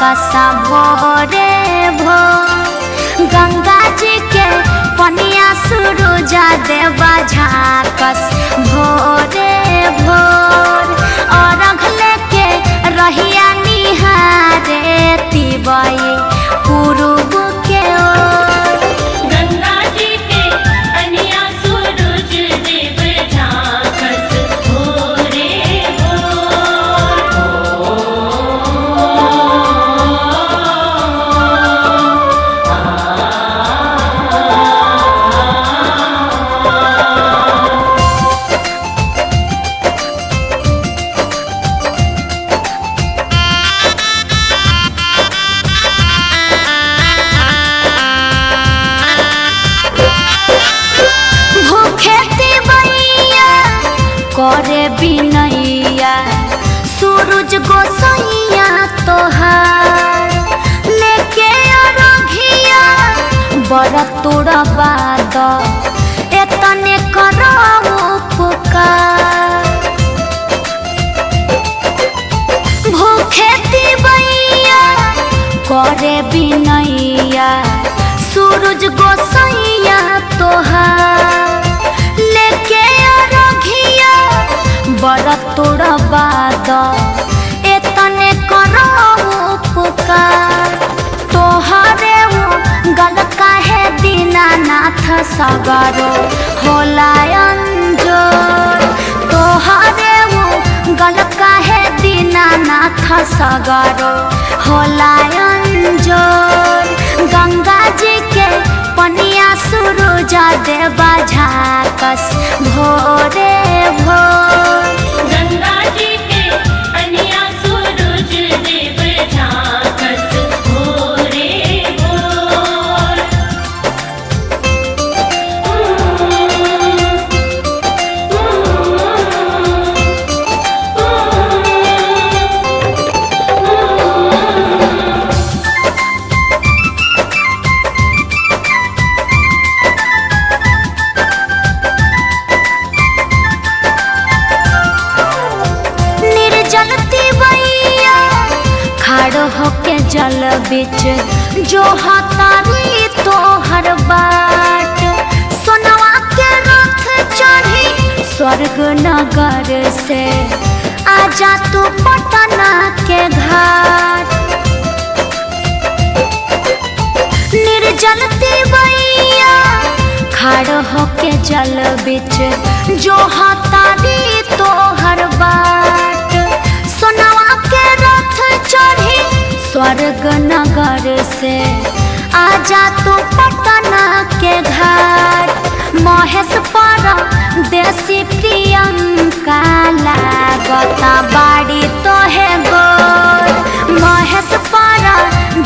झाकस भोरे भोर। गंगा जी के पनिया सूरज देवा झाकस भोरे भोर। और अगले के रहिया निहारे तिबई पूर्व के ओर। गंगा जी के पनिया सूरज देव झाकस भोरे भोर। भूखे तिबैया करे बिनैया सूरज गोसैया तोहार। लेके अरघिया बड़ तोड़ा बाद एतने करो पुकार। भूखे तिबैया करे बिनैया सूरज गोसैया तोहार। लेके अरघिया बड़ तोड़ा बाद एतने करो पुकार। तोहरे गल काहे दीनानाथ सगरो होला अंजोर। तोहरे गल काहे दीनानाथ सगरो होला अंजोर। गंगा जी के पनिया सूरज देवा झाकस भोरे भोर। गंगा जी के पनिया सूरज देव झाकस भोरे भोर। निर्जल तिबैया खड़ो होके जल बिच जो हतारी तोहर बाट। सोनवा के रथ चढ़ी स्वर्ग नगर से आजा तू पटना के घाट। निर्जल तिबैया खड़ो होके जल बिच जो हतारी तोहर बाट। सोनवा के रथ चढ़ी स्वर्ग नगर से आजा तू पटना के घाट। महेश पर देसी प्रियंका लागता बाड़ी तोहे गोर। महेश पर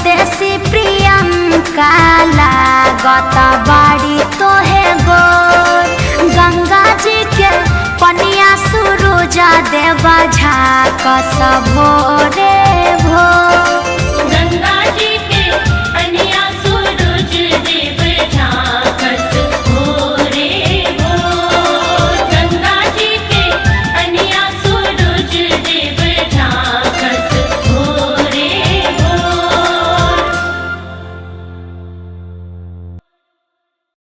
देसी प्रियंका लागता बाड़ी तोहे गोर। गंगा जी के पनिया सूरज देवा झाकस भोरे भोर।